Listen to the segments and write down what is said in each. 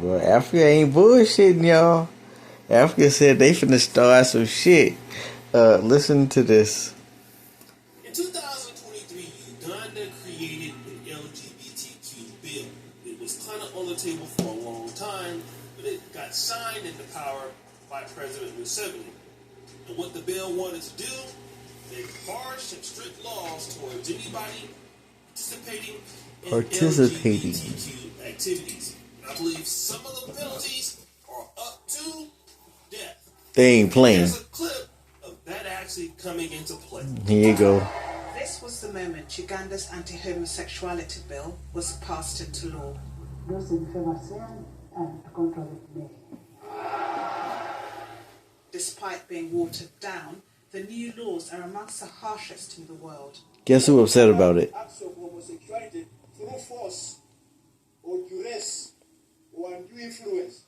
Bro, Africa ain't bullshitting, y'all. Africa said they finna start some shit. Listen to this. In 2023, Uganda created an LGBTQ bill. It was kind of on the table for a long time, but it got signed into power by President Museveni. And what the bill wanted to do, make harsh and strict laws towards anybody participating in LGBTQ activities. And I believe some of the penalties are up to death. They ain't playing. There's a clip of that actually coming into play. Here you go. This was the moment Uganda's anti-homosexuality bill was passed into law. Despite being watered down, the new laws are amongst the harshest in the world. Guess who upset about it? Acts of homosexuality through force or duress or undue influence.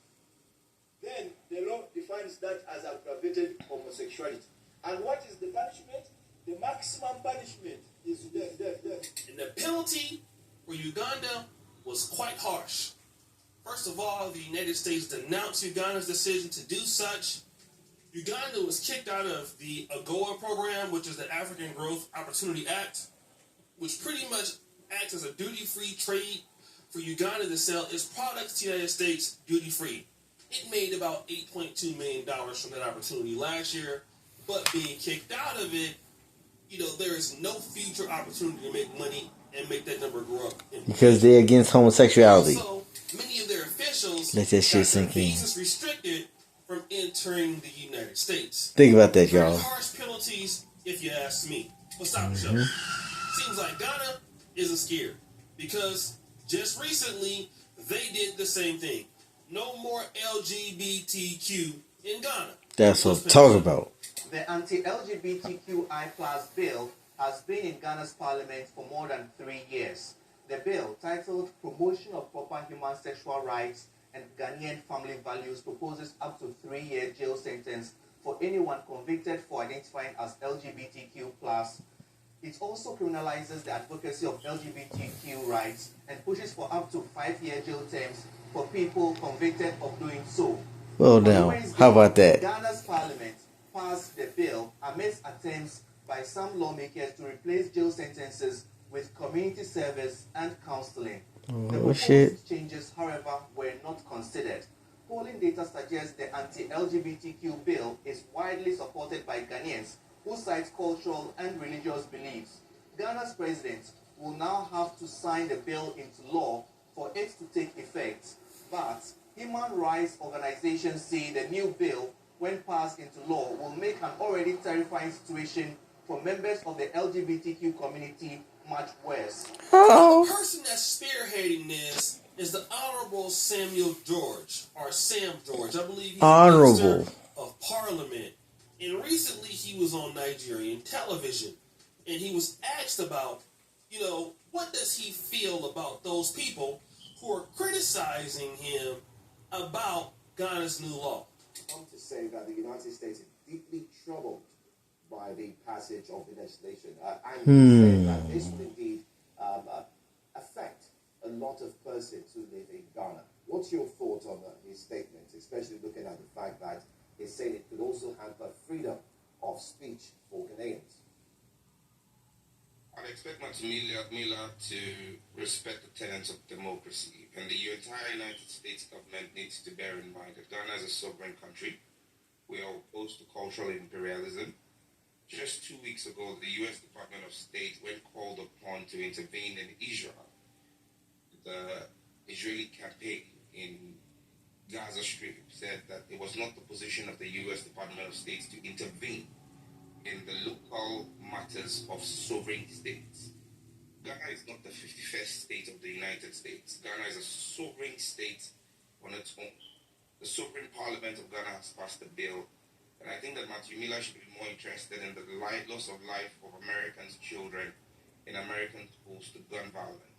Then the law defines that as aggravated homosexuality. And what is the punishment? The maximum punishment is death. And the penalty for Uganda was quite harsh. First of all, the United States denounced Uganda's decision to do such. Uganda was kicked out of the AGOA program, which is the African Growth Opportunity Act, which pretty much acts as a duty-free trade for Uganda to sell its products to the United States duty-free. It made about $8.2 million from that opportunity last year, but being kicked out of it, there is no future opportunity to make money and make that number grow up. Because they're against homosexuality. So many of their officials let that shit got their sink in. visas restricted from entering the United States. Think about that, Very y'all. harsh penalties, if you ask me. But stop the show. Seems like Ghana isn't scared because just recently they did the same thing. No more LGBTQ in Ghana. That's what I'm talking about. The anti-LGBTQI+ bill has been in Ghana's parliament for more than 3 years. The bill, titled Promotion of Proper Human Sexual Rights and Ghanaian Family Values, proposes up to 3-year jail sentence for anyone convicted for identifying as LGBTQ+. It also criminalizes the advocacy of LGBTQ rights and pushes for up to 5-year jail terms for people convicted of doing so. Well, now, how about that? Ghana's parliament passed the bill amidst attempts by some lawmakers to replace jail sentences with community service and counseling. The proposed changes, however, were not considered. Polling data suggests the anti-LGBTQ bill is widely supported by Ghanaians who cite cultural and religious beliefs. Ghana's president will now have to sign the bill into law for it to take effect. But human rights organizations say the new bill, when passed into law, will make an already terrifying situation for members of the LGBTQ community much worse. The person that's spearheading this is the Honorable Samuel George, or Sam George. I believe he's Honorable Minister of Parliament. And recently he was on Nigerian television, and he was asked about, what does he feel about those people who are criticizing him about Ghana's new law. I want to say that the United States is deeply troubled by the passage of the legislation. I'm saying that this will indeed affect a lot of persons who live in Ghana. What's your thoughts on his statement, especially looking at the fact that he said it could also hamper freedom of speech for Ghanaians? I'd expect Miller to respect the tenets of democracy, and the entire United States government needs to bear in mind that Ghana is a sovereign country. We are opposed to cultural imperialism. Just 2 weeks ago, the U.S. Department of State, when called upon to intervene in Israel, the Israeli campaign in Gaza Strip said that it was not the position of the U.S. Department of State to intervene in the local matters of sovereign states. Ghana is not the 51st state of the United States. Ghana is a sovereign state on its own. The sovereign parliament of Ghana has passed a bill, and I think that Matthew Miller should be more interested in the loss of life of Americans' children in American schools to gun violence.